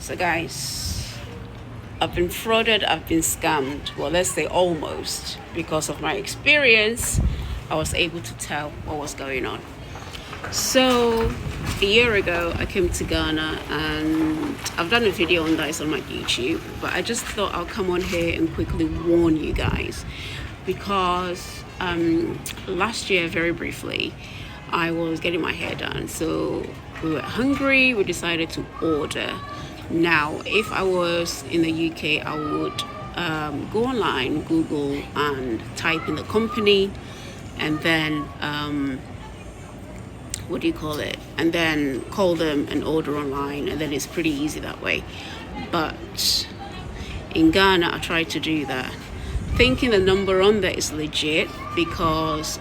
So guys, I've been frauded, I've been scammed. Well, let's say almost. Because of my experience, I was able to tell what was going on. So a year ago, I came to Ghana and I've done a video on that, it's on my YouTube, but I just thought I'll come on here and quickly warn you guys because last year, very briefly, I was getting my hair done. So we were hungry, we decided to order. Now, if I was in the UK, I would go online, Google, and type in the company, and then and then call them and order online, and then it's pretty easy that way. But in Ghana, I tried to do that, thinking the number on there is legit because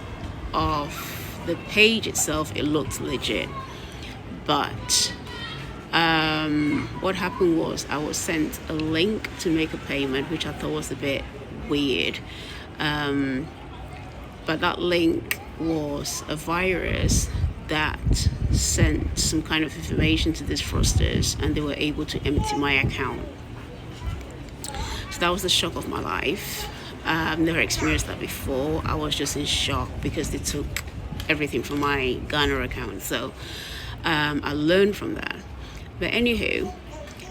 of the page itself. It looked legit, but what happened was I was sent a link to make a payment, which I thought was a bit weird. But that link was a virus that sent some kind of information to these fraudsters, and they were able to empty my account. So that was the shock of my life. I've never experienced that before. I was just in shock because they took everything from my Ghana account. So I learned from that. But anywho,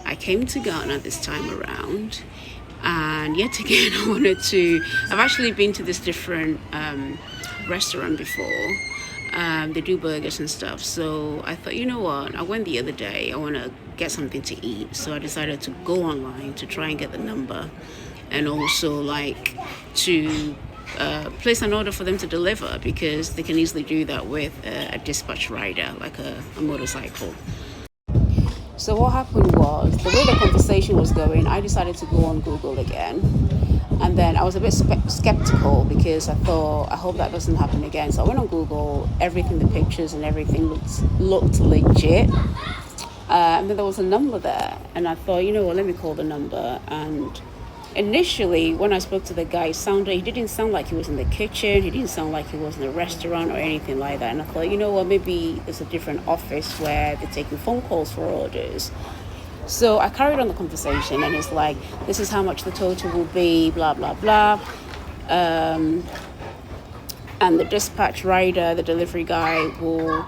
I came to Ghana this time around, and yet again I've actually been to this different restaurant before. They do burgers and stuff. So I thought, you know what, I went the other day, I want to get something to eat. So I decided to go online to try and get the number, and also to place an order for them to deliver, because they can easily do that with a dispatch rider, like a motorcycle. So what happened was, the way the conversation was going, I decided to go on Google again. And then I was a bit skeptical because I thought, I hope that doesn't happen again. So I went on Google, everything, the pictures and everything looked legit. And then there was a number there. And I thought, you know what, let me call the number. And initially, when I spoke to the guy, he didn't sound like he was in the kitchen. He didn't sound like he was in a restaurant or anything like that. And I thought, you know what, maybe there's a different office where they're taking phone calls for orders. So I carried on the conversation, and it's like, this is how much the total will be, blah, blah, blah. And the dispatch rider, the delivery guy, will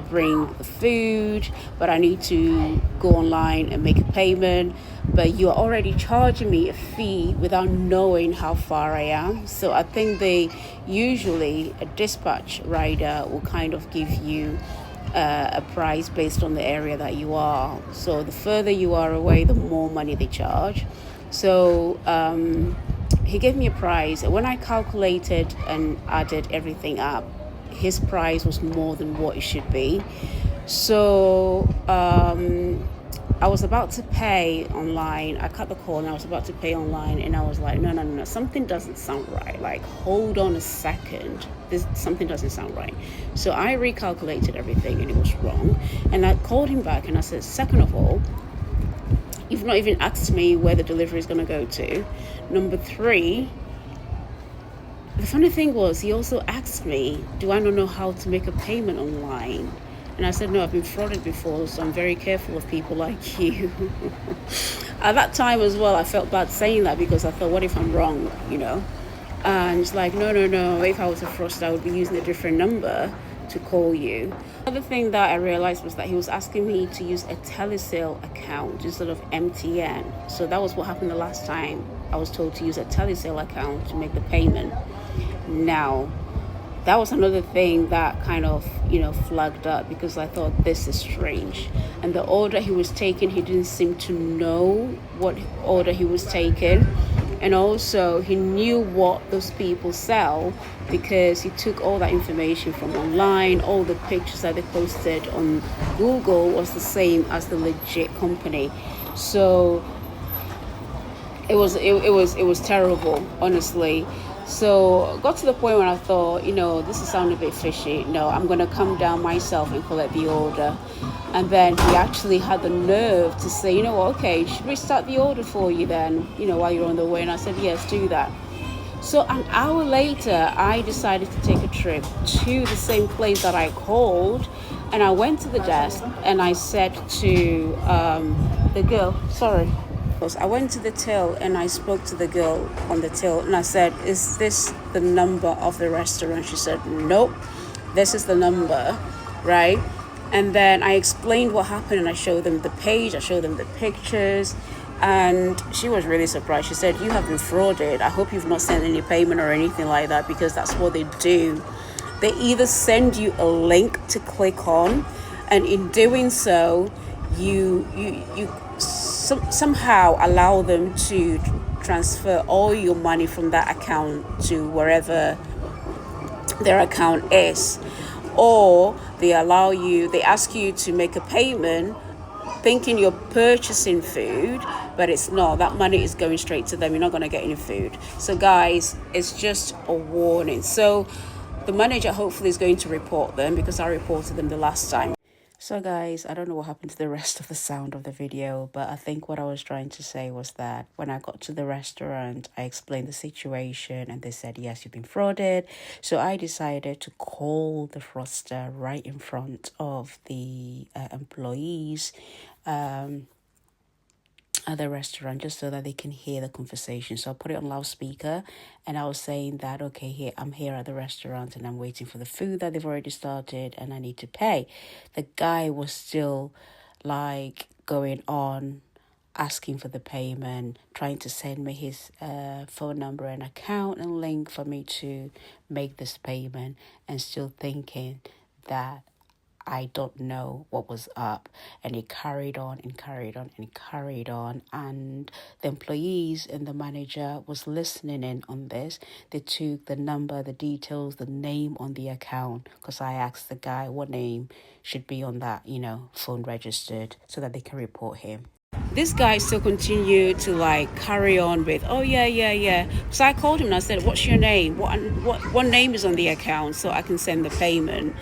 bring the food, but I need to go online and make a payment. But you're already charging me a fee without knowing how far I am. So I think usually a dispatch rider will kind of give you a price based on the area that you are. So the further you are away, the more money they charge. So he gave me a price, and when I calculated and added everything up, his price was more than what it should be. So I was about to pay online. I cut the call and I was about to pay online, and I was like, no, something doesn't sound right. Like, hold on a second. Something doesn't sound right. So I recalculated everything, and it was wrong. And I called him back and I said, second of all, you've not even asked me where the delivery is going to go to. Number 3, the funny thing was, he also asked me, do I not know how to make a payment online? And I said, no, I've been frauded before, so I'm very careful of people like you. At that time as well, I felt bad saying that because I thought, what if I'm wrong, And it's like, no, if I was a fraudster, I would be using a different number to call you. Another thing that I realized was that he was asking me to use a telesale account instead of MTN. So that was what happened the last time. I was told to use a telesale account to make the payment. Now, that was another thing that kind of, flagged up, because I thought, this is strange. And the order he was taking, he didn't seem to know what order he was taking. And also, he knew what those people sell, because he took all that information from online. All the pictures that they posted on Google was the same as the legit company. So it was terrible, honestly. So got to the point where I thought, this is sounding a bit fishy. No, I'm going to come down myself and collect the order. And then he actually had the nerve to say, okay, should we start the order for you then, while you're on the way? And I said, yes, do that. So an hour later, I decided to take a trip to the same place that I called, And I went to the desk and I said to the girl, sorry. I went to the till and I spoke to the girl on the till and I said, is this the number of the restaurant? She said, nope, this is the number, right? And then I explained what happened and I showed them the page, I showed them the pictures, and she was really surprised. She said, you have been frauded. I hope you've not sent any payment or anything like that, because that's what they do. They either send you a link to click on, and in doing so, you somehow allow them to transfer all your money from that account to wherever their account is, or they ask you to make a payment thinking you're purchasing food, but it's not. That money is going straight to them. You're not going to get any food. So guys, it's just a warning. So the manager hopefully is going to report them, because I reported them the last time. So guys, I don't know what happened to the rest of the sound of the video, but I think what I was trying to say was that when I got to the restaurant, I explained the situation and they said, yes, you've been frauded. So I decided to call the fraudster right in front of the employees at the restaurant, just so that they can hear the conversation. So I put it on loudspeaker and I was saying that, okay, I'm here at the restaurant and I'm waiting for the food that they've already started and I need to pay. The guy was still like going on, asking for the payment, trying to send me his phone number and account and link for me to make this payment, and still thinking that I don't know what was up. And it carried on and carried on and carried on. And the employees and the manager was listening in on this. They took the number, the details, the name on the account, because I asked the guy what name should be on that, phone registered, so that they can report him. This guy still continued to like carry on with, oh yeah. So I called him and I said, what's your name? What name is on the account so I can send the payment?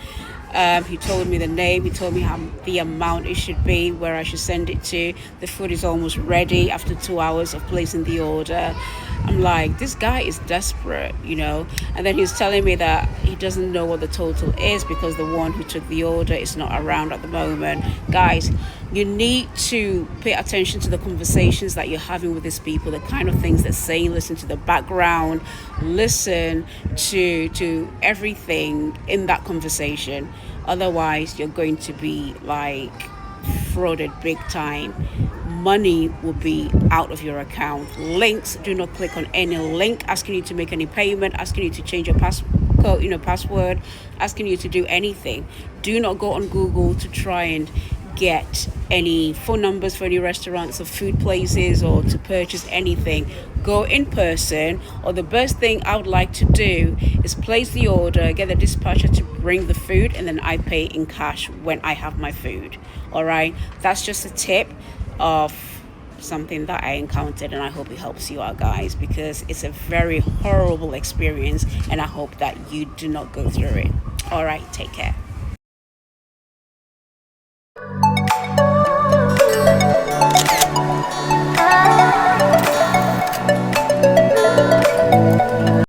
He told me the name, he told me how the amount it should be, where I should send it to. The food is almost ready after 2 hours of placing the order. I'm like, this guy is desperate, And then he's telling me that he doesn't know what the total is because the one who took the order is not around at the moment. Guys, you need to pay attention to the conversations that you're having with these people, the kind of things they're saying. Listen to the background, listen to everything in that conversation. Otherwise, you're going to be like frauded big time. Money will be out of your account. Links, do not click on any link asking you to make any payment, asking you to change your password, asking you to do anything. Do not go on Google to try and get any phone numbers for any restaurants or food places or to purchase anything. Go in person, or the best thing I would like to do is place the order, get the dispatcher to bring the food, and then I pay in cash when I have my food. All right, that's just a tip of something that I encountered, and I hope it helps you out, guys, because it's a very horrible experience and I hope that you do not go through it. All right, take care.